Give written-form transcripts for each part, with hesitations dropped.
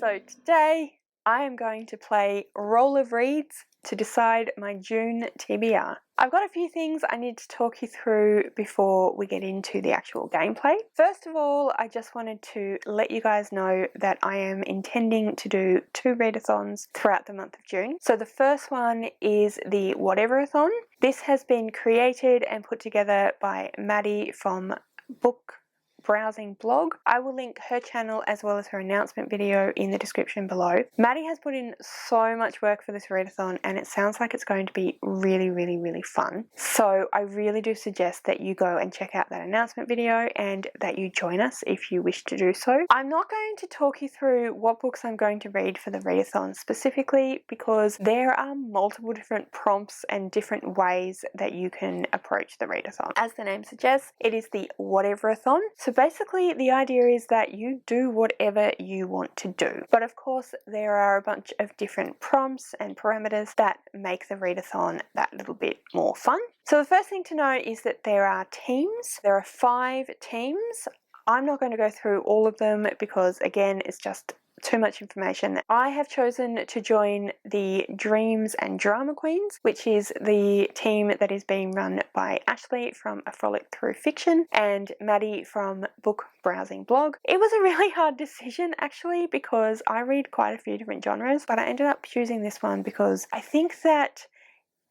So today I am going to play Roll of Reads to decide my June TBR. I've got a few things I need to talk you through before we get into the actual gameplay. First of all, I just wanted to let you guys know that I am intending to do 2 readathons throughout the month of June. So the first one is the Whateverathon. This has been created and put together by Maddie from Book Browsing blog. I will link her channel as well as her announcement video in the description below. Maddie has put in so much work for this readathon and it sounds like it's going to be really fun. So I really do suggest that you go and check out that announcement video and that you join us if you wish to do so. I'm not going to talk you through what books I'm going to read for the readathon specifically because there are multiple different prompts and different ways that you can approach the readathon. As the name suggests, it is the Whateverathon. So basically the idea is that you do whatever you want to do. But of course there are a bunch of different prompts and parameters that make the readathon that little bit more fun. So the first thing to know is that there are teams. There are 5 teams. I'm not going to go through all of them because again it's just too much information. I have chosen to join the Dreams and Drama Queens, which is the team that is being run by Ashley from A Frolic Through Fiction and Maddie from Book Browsing blog. It was a really hard decision actually because I read quite a few different genres, but I ended up choosing this one because I think that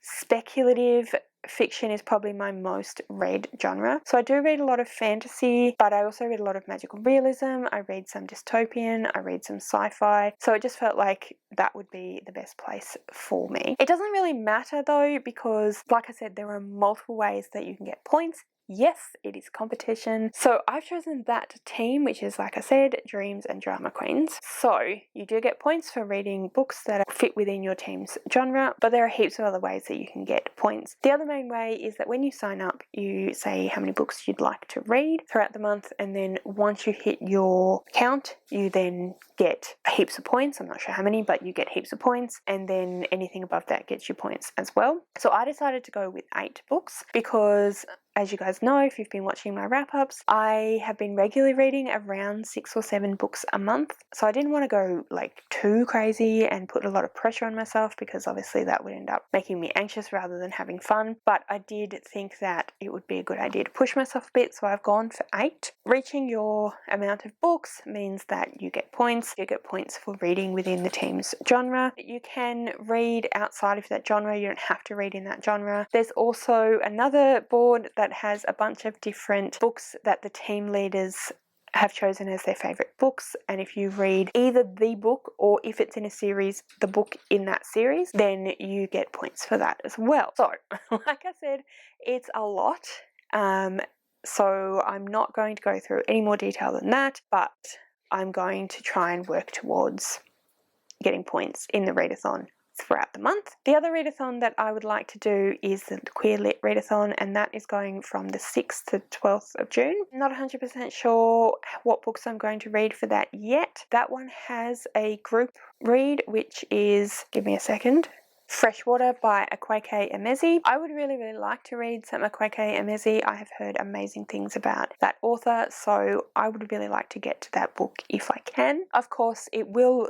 speculative fiction is probably my most read genre. So I do read a lot of fantasy, but I also read a lot of magical realism. I read some dystopian, I read some sci-fi. So it just felt like that would be the best place for me. It doesn't really matter though, because like I said, there are multiple ways that you can get points. Yes, it is competition. So I've chosen that team, which is, like I said, Dreams and Drama Queens. So you do get points for reading books that fit within your team's genre, but there are heaps of other ways that you can get points. The other main way is that when you sign up, you say how many books you'd like to read throughout the month, and then once you hit your count, you then get heaps of points. I'm not sure how many, but you get heaps of points, and then anything above that gets you points as well. So I decided to go with 8 books because, as you guys know, if you've been watching my wrap-ups, I have been regularly reading around 6 or 7 books a month. So I didn't want to go like too crazy and put a lot of pressure on myself because obviously that would end up making me anxious rather than having fun. But I did think that it would be a good idea to push myself a bit, so I've gone for 8. Reaching your amount of books means that you get points. You get points for reading within the team's genre. You can read outside of that genre. You don't have to read in that genre. There's also another board that has a bunch of different books that the team leaders have chosen as their favourite books, and if you read either the book or if it's in a series, the book in that series, then you get points for that as well. So like I said, it's a lot, so I'm not going to go through any more detail than that, but I'm going to try and work towards getting points in the readathon throughout the month. The other readathon that I would like to do is the Queer Lit Readathon, and that is going from the 6th to 12th of June. I'm not 100% sure what books I'm going to read for that yet. That one has a group read, which is, give me a second, Freshwater by Akweke Emezi. I would really like to read some Akweke Emezi. I have heard amazing things about that author, so I would really like to get to that book if I can. Of course, it will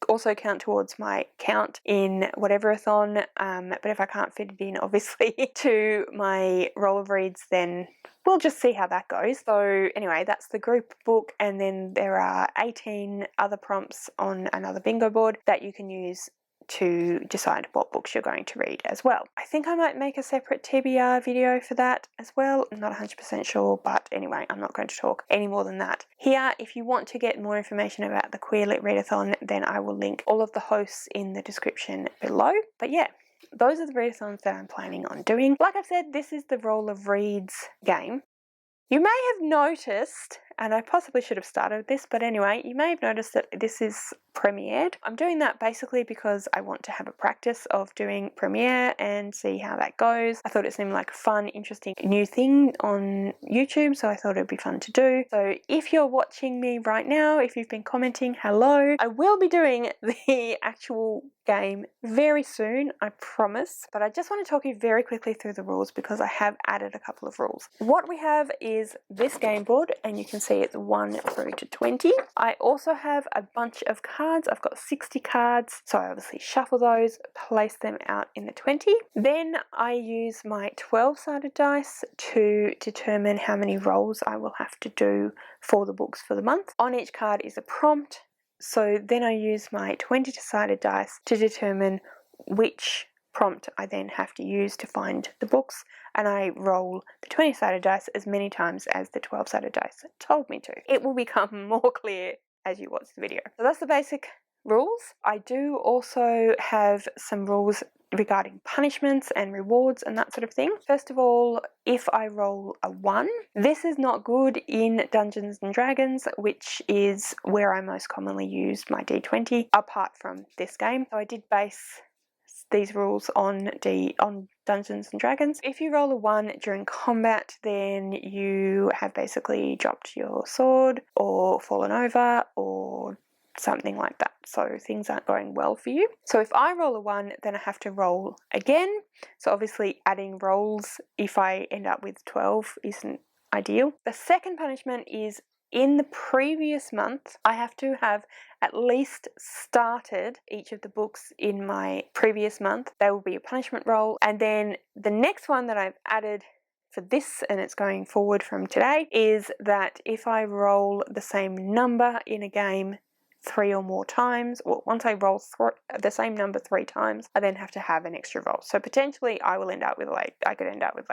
also count towards my count in Whateverathon, but if I can't fit it in obviously to my roll of reads, then we'll just see how that goes. So anyway, that's the group book, and then there are 18 other prompts on another bingo board that you can use to decide what books you're going to read as well. I think I might make a separate TBR video for that as well. I'm not 100% sure, but anyway, I'm not going to talk any more than that here. If you want to get more information about the Queer Lit Readathon, then I will link all of the hosts in the description below. But yeah, those are the readathons that I'm planning on doing. Like I've said, this is the Roll of Reads game. You may have noticed, and I possibly should have started this, but anyway, you may have noticed that this is premiered. I'm doing that basically because I want to have a practice of doing premiere and see how that goes. I thought it seemed like a fun, interesting new thing on YouTube, so I thought it'd be fun to do. So if you're watching me right now, if you've been commenting, hello. I will be doing the actual game very soon, I promise, but I just want to talk you very quickly through the rules because I have added a couple of rules. What we have is this game board, and you can see see it's 1 through to 20. I also have a bunch of cards. I've got 60 cards, so I obviously shuffle those, place them out in the 20. Then I use my 12-sided dice to determine how many rolls I will have to do for the books for the month. On each card is a prompt, so then I use my 20-sided dice to determine which prompt I then have to use to find the books, and I roll the 20-sided dice as many times as the 12-sided dice told me to. It will become more clear as you watch the video. So that's the basic rules. I do also have some rules regarding punishments and rewards and that sort of thing. First of all, if I roll a 1, this is not good in Dungeons and Dragons, which is where I most commonly use my D20 apart from this game. So I did base these rules on Dungeons and Dragons. If you roll a 1 during combat, then you have basically dropped your sword or fallen over or something like that. So things aren't going well for you. So if I roll a 1, then I have to roll again. So obviously adding rolls if I end up with 12 isn't ideal. The second punishment is in the previous month, I have to have at least started each of the books in my previous month. There will be a punishment roll. And then the next one that I've added for this, and it's going forward from today, is that if I roll the same number in a game 3 or more times, or once I roll the same number 3 times, I then have to have an extra roll. So potentially I could end up with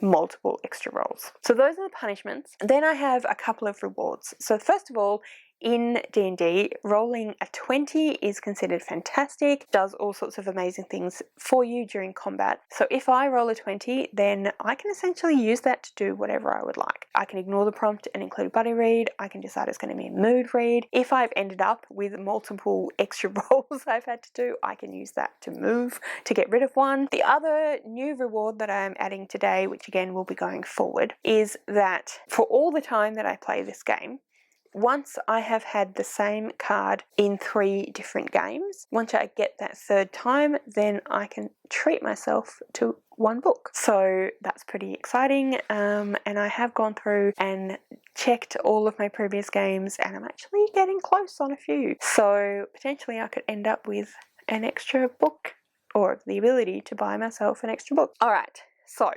multiple extra rolls. So those are the punishments. Then I have a couple of rewards. So first of all, in D&D, rolling a 20 is considered fantastic, does all sorts of amazing things for you during combat. So if I roll a 20, then I can essentially use that to do whatever I would like. I can ignore the prompt and include a buddy read. I can decide it's going to be a mood read. If I've ended up with multiple extra rolls I've had to do, I can use that to move, to get rid of one. The other new reward that I'm adding today, which again will be going forward, is that for all the time that I play this game, once I have had the same card in 3 different games, once I get that 3rd time, then I can treat myself to 1 book. So that's pretty exciting, and I have gone through and checked all of my previous games, and I'm actually getting close on a few. So potentially I could end up with an extra book, or the ability to buy myself an extra book. Alright, so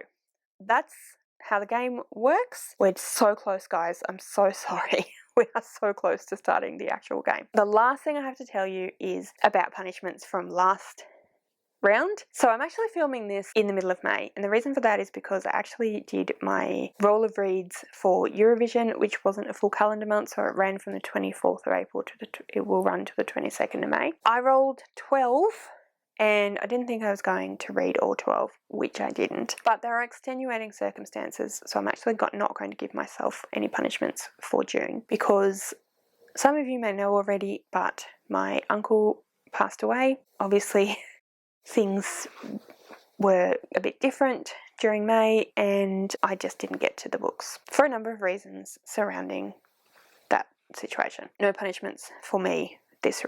that's how the game works. We're so close, guys. I'm so sorry. We are so close to starting the actual game. The last thing I have to tell you is about punishments from last round. So I'm actually filming this in the middle of May, and the reason for that is because I actually did my roll of reads for Eurovision, which wasn't a full calendar month, so it ran from the 24th of April to it will run to the 22nd of May. I rolled 12, and I didn't think I was going to read all 12, which I didn't. But there are extenuating circumstances, so I'm actually not going to give myself any punishments for June, because some of you may know already, but my uncle passed away. Obviously, things were a bit different during May, and I just didn't get to the books for a number of reasons surrounding that situation. No punishments for me this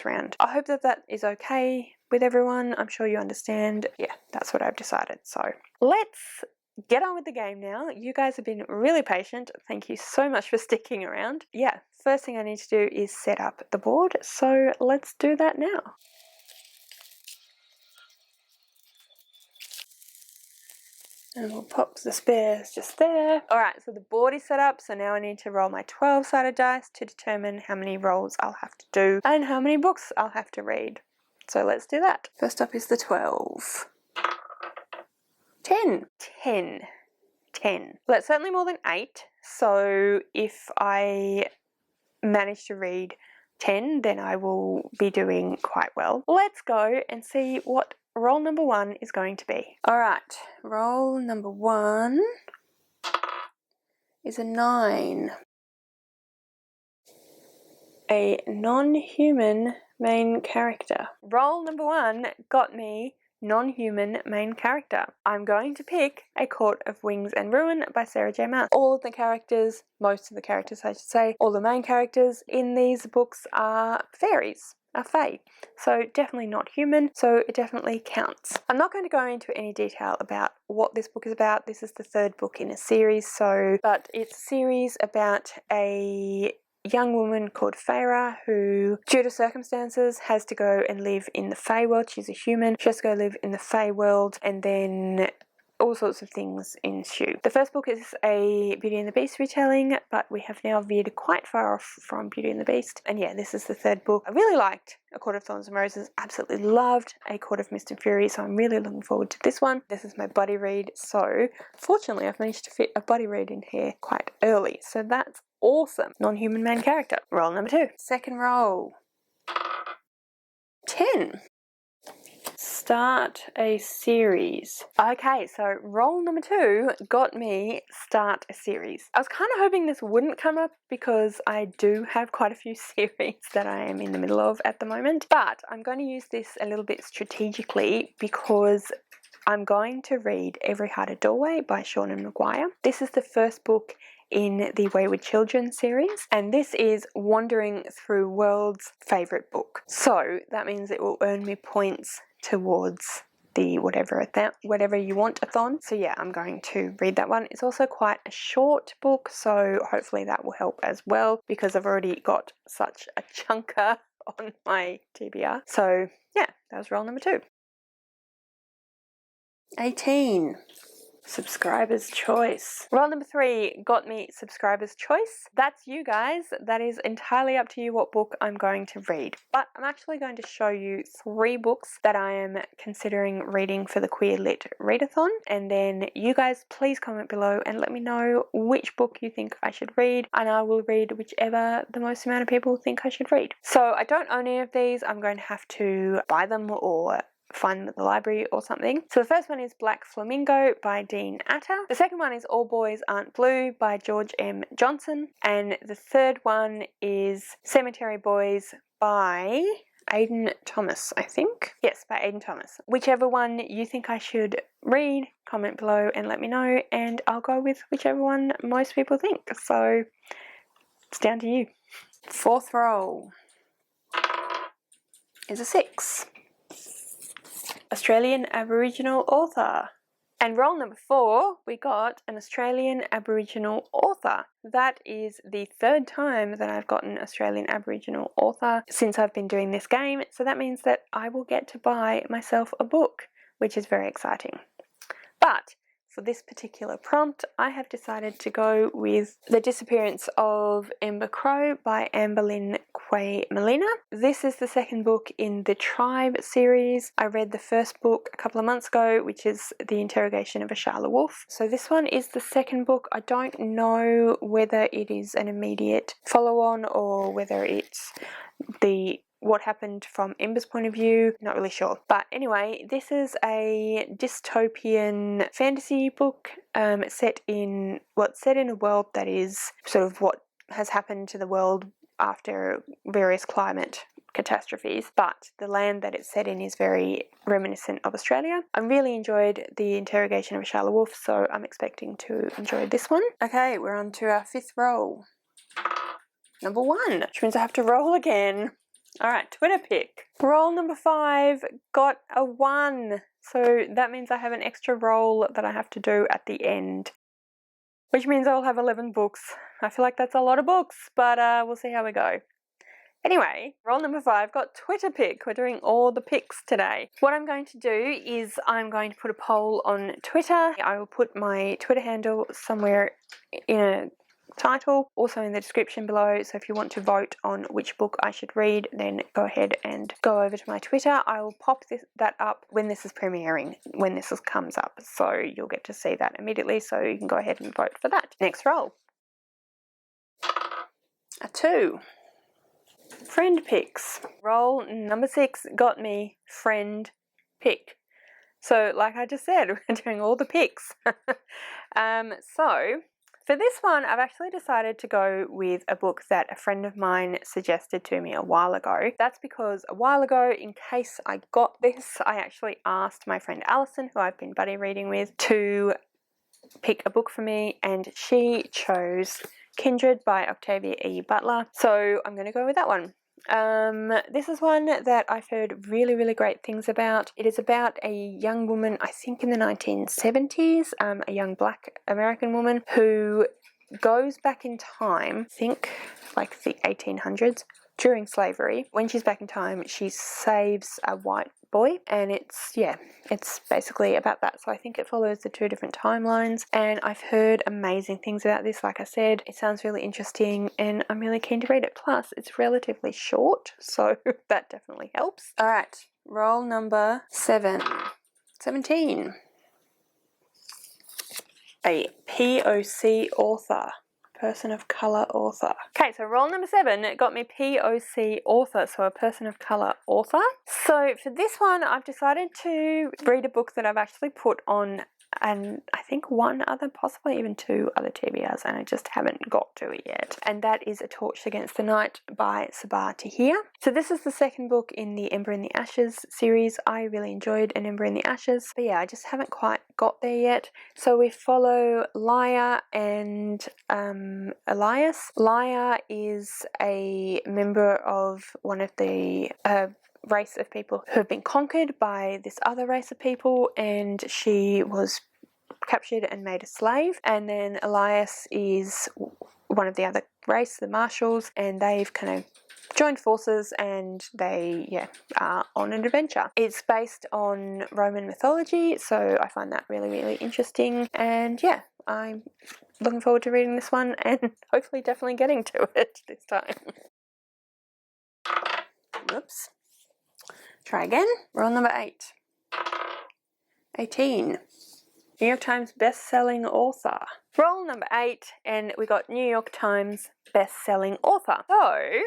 round. I hope that is okay with everyone. I'm sure you understand. Yeah, that's what I've decided. So let's get on with the game now. You guys have been really patient. Thank you so much for sticking around. Yeah, first thing I need to do is set up the board. So let's do that now. And we'll pop the spares just there. Alright, so the board is set up, so now I need to roll my 12-sided dice to determine how many rolls I'll have to do and how many books I'll have to read. So let's do that. First up is the 12. 10. 10. 10. Well, that's certainly more than 8, so if I manage to read 10, then I will be doing quite well. Let's go and see what roll number 1 is going to be. Alright, roll number 1 is a 9. A non-human main character. Roll number 1 got me non-human main character. I'm going to pick A Court of Wings and Ruin by Sarah J. Maas. All of the characters, most of the characters I should say, all the main characters in these books are fairies. are fae. So definitely not human, so it definitely counts. I'm not going to go into any detail about what this book is about. This is the third book in a series, but it's a series about a young woman called Feyre who, due to circumstances, has to go and live in the Fae world. She's a human. She has to go live in the Fae world, and then all sorts of things ensue. The first book is a Beauty and the Beast retelling, but we have now veered quite far off from Beauty and the Beast. And yeah, this is the third book. I really liked A Court of Thorns and Roses, absolutely loved A Court of Mist and Fury, so I'm really looking forward to this one. This is my buddy read, so fortunately I've managed to fit a buddy read in here quite early, so that's awesome. Non-human main character. Roll number 2. Second roll. 10. Start a series. Okay, so roll number 2 got me start a series. I was kind of hoping this wouldn't come up because I do have quite a few series that I am in the middle of at the moment, but I'm going to use this a little bit strategically because I'm going to read Every Hearted Doorway by Seanan McGuire. This is the first book in the Wayward Children series, and this is Wandering Through Worlds' favourite book. So that means it will earn me points towards the whatever you want-a-thon. So yeah, I'm going to read that one. It's also quite a short book, so hopefully that will help as well because I've already got such a chunker on my TBR. So yeah, that was roll number 2. 18. Subscriber's choice. Roll number 3 got me subscriber's choice. That's you guys. That is entirely up to you what book I'm going to read. But I'm actually going to show you 3 books that I am considering reading for the Queer Lit Readathon. And then you guys please comment below and let me know which book you think I should read, and I will read whichever the most amount of people think I should read. So I don't own any of these. I'm going to have to buy them or find them at the library or something. So the first one is Black Flamingo by Dean Atta. The second one is All Boys Aren't Blue by George M. Johnson. And the third one is Cemetery Boys by Aidan Thomas, I think. Yes, by Aidan Thomas. Whichever one you think I should read, comment below and let me know, and I'll go with whichever one most people think. So it's down to you. Fourth roll is a 6. Australian Aboriginal author. And roll number 4, we got an Australian Aboriginal author. That is the third time that I've gotten Australian Aboriginal author since I've been doing this game, so that means that I will get to buy myself a book, which is very exciting. But for this particular prompt, I have decided to go with The Disappearance of Ember Crow by Amberlynn Quay Molina. This is the second book in the Tribe series. I read the first book a couple of months ago, which is The Interrogation of a Charlotte Wolf. So this one is the second book. I don't know whether it is an immediate follow-on or whether it's what happened from Ember's point of view, not really sure. But anyway, this is a dystopian fantasy book set in a world that is sort of what has happened to the world after various climate catastrophes, but the land that it's set in is very reminiscent of Australia. I really enjoyed The Interrogation of a Charlotte Wolf, so I'm expecting to enjoy this one. Okay, we're on to our 5th roll. Number 1, which means I have to roll again. Alright, Twitter pick. Roll number 5 got a 1. So that means I have an extra roll that I have to do at the end, which means I'll have 11 books. I feel like that's a lot of books, but we'll see how we go. Anyway, roll number 5 got Twitter pick. We're doing all the picks today. What I'm going to do is I'm going to put a poll on Twitter. I will put my Twitter handle somewhere in a title, also in the description below, so if you want to vote on which book I should read, then go ahead and go over to my Twitter. I will pop that up when this is premiering, when this comes up, so you'll get to see that immediately, so you can go ahead and vote for that. Next roll. A 2. Friend picks. Roll number 6 got me friend pick. So like I just said, we're doing all the picks. So for this one, I've actually decided to go with a book that a friend of mine suggested to me a while ago. That's because a while ago, in case I got this, I actually asked my friend Alison, who I've been buddy reading with, to pick a book for me, and she chose Kindred by Octavia E. Butler. So I'm going to go with that one. This is one that I've heard really, really great things about. It is about a young woman, I think in the 1970s, a young Black American woman who goes back in time, I think like the 1800s, during slavery. When she's back in time, she saves a white boy, and it's basically about that. So I think it follows the two different timelines, and I've heard amazing things about this. Like I said, it sounds really interesting and I'm really keen to read it. Plus it's relatively short, so that definitely helps. All right, roll number 17. A POC author. Person of colour author. Okay, so roll number 7, it got me POC author, so a person of colour author. So for this one, I've decided to read a book that I've actually put on, and I think one other, possibly even 2 other TBRs, and I just haven't got to it yet. And that is A Torch Against the Night by Sabah Tahir. So this is the second book in the Ember in the Ashes series. I really enjoyed An Ember in the Ashes, but yeah, I just haven't quite got there yet. So we follow Laya and Elias. Laya is a member of one of the race of people who have been conquered by this other race of people, and she was captured and made a slave. And then Elias is one of the other race, the Marshals, and they've kind of joined forces and they are on an adventure. It's based on Roman mythology, so I find that really, really interesting, and yeah, I'm looking forward to reading this one and hopefully definitely getting to it this time. Whoops. Try again. Roll number 8. 18. New York Times best-selling author. Roll number 8, and we got New York Times best-selling author. So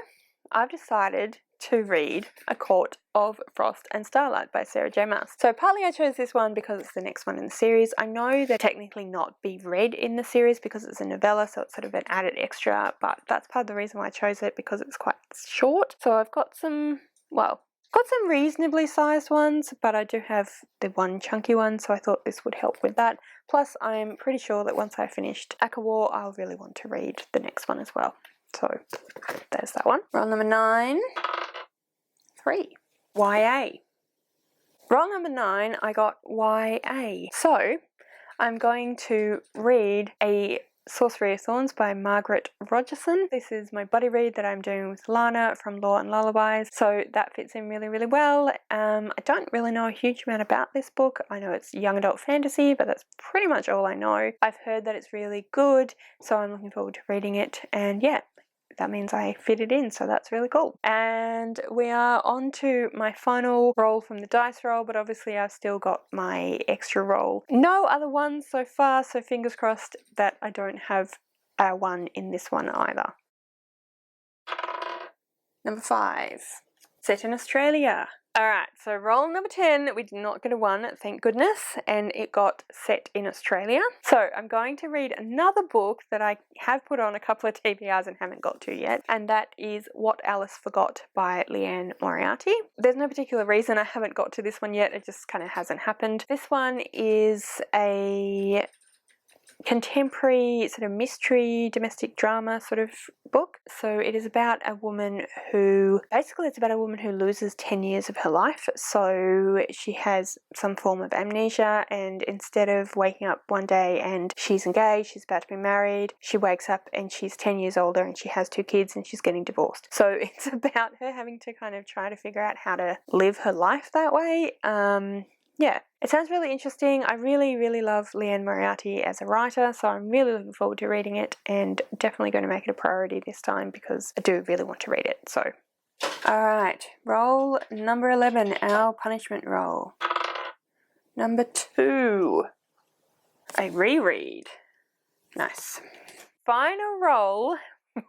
I've decided to read A Court of Frost and Starlight by Sarah J. Maas. So partly I chose this one because it's the next one in the series. I know that technically not be read in the series because it's a novella, so it's sort of an added extra, but that's part of the reason why I chose it, because it's quite short. So I've got some, got some reasonably sized ones, but I do have the one chunky one, so I thought this would help with that. Plus, I'm pretty sure that once I finished Akawar, I'll really want to read the next one as well. So there's that one. Roll number 9. 3. YA. Roll number 9, I got YA. So I'm going to read A Whateverathon by Margaret Rogerson. This is my buddy read that I'm doing with Lana from Law and Lullabies, so that fits in really, really well. I don't really know a huge amount about this book. I know it's young adult fantasy, but that's pretty much all I know. I've heard that it's really good, so I'm looking forward to reading it, and yeah, that means I fit it in, so that's really cool. And we are on to my final roll from the dice roll, but obviously I've still got my extra roll. No other ones so far, so fingers crossed that I don't have a 1 in this one either. Number 5. Set in Australia. Alright, so roll number 10, we did not get a 1, thank goodness, and it got set in Australia. So I'm going to read another book that I have put on a couple of TBRs and haven't got to yet, and that is What Alice Forgot by Leanne Moriarty. There's no particular reason I haven't got to this one yet, it just kind of hasn't happened. This one is a contemporary sort of mystery, domestic drama sort of book. So it is about a woman who, basically it's about a woman who loses 10 years of her life. So she has some form of amnesia, and instead of waking up one day and she's engaged, she's about to be married, she wakes up and she's 10 years older and she has 2 kids and she's getting divorced. So it's about her having to kind of try to figure out how to live her life that way. Yeah, it sounds really interesting. I really, really love Leanne Moriarty as a writer, so I'm really looking forward to reading it, and definitely going to make it a priority this time because I do really want to read it. So, alright, roll number 11, our punishment roll. Number 2, a reread. Nice. Final roll.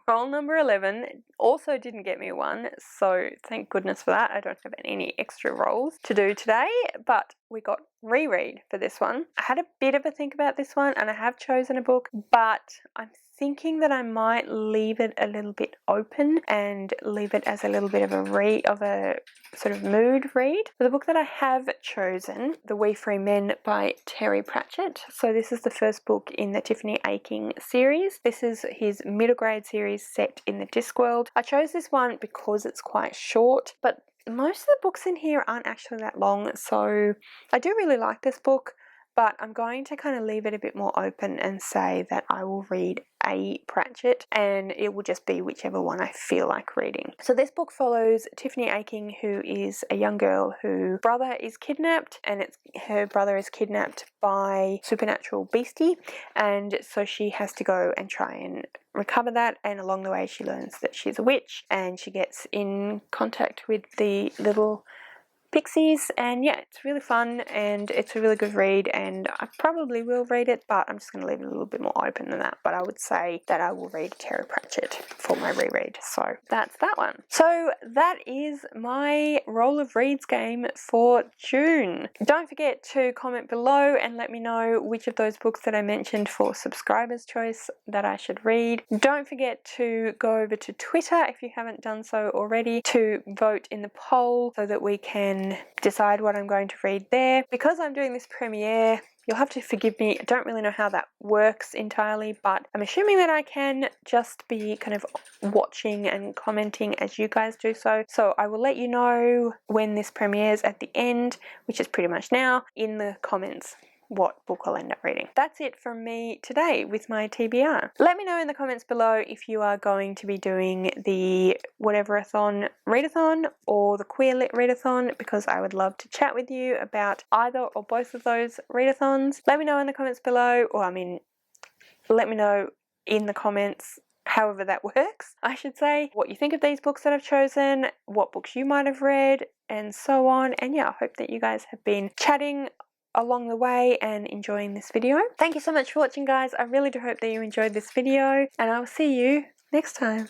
Roll number 11 also didn't get me a 1, so thank goodness for that. I don't have any extra rolls to do today, but we got reread for this one. I had a bit of a think about this one and I have chosen a book, but I'm thinking that I might leave it a little bit open and leave it as a little bit of a sort of mood read. For the book that I have chosen, The We Free Men by Terry Pratchett. So this is the first book in the Tiffany Aching series. This is his middle grade series set in the Discworld. I chose this one because it's quite short, but most of the books in here aren't actually that long, so I do really like this book, but I'm going to kind of leave it a bit more open and say that I will read a Pratchett and it will just be whichever one I feel like reading. So this book follows Tiffany Aching, who is a young girl whose brother is kidnapped, and her brother is kidnapped by supernatural beastie, and so she has to go and try and recover that, and along the way she learns that she's a witch and she gets in contact with the little pixies, and yeah, it's really fun and it's a really good read, and I probably will read it, but I'm just going to leave it a little bit more open than that. But I would say that I will read Terry Pratchett for my reread. So that's that one. So that is my Roll of Reads game for June. Don't forget to comment below and let me know which of those books that I mentioned for subscribers' choice that I should read. Don't forget to go over to Twitter if you haven't done so already to vote in the poll so that we can decide what I'm going to read there. Because I'm doing this premiere, you'll have to forgive me, I don't really know how that works entirely, but I'm assuming that I can just be kind of watching and commenting as you guys do so. So I will let you know when this premieres at the end, which is pretty much now, in the comments what book I'll end up reading. That's it from me today with my TBR. Let me know in the comments below if you are going to be doing the Whateverathon Readathon or the Queer Lit Readathon, because I would love to chat with you about either or both of those readathons. Let me know in the comments below, or let me know in the comments, however that works, I should say, what you think of these books that I've chosen, what books you might have read, and so on. And yeah, I hope that you guys have been chatting along the way and enjoying this video. Thank you so much for watching, guys. I really do hope that you enjoyed this video, and I'll see you next time.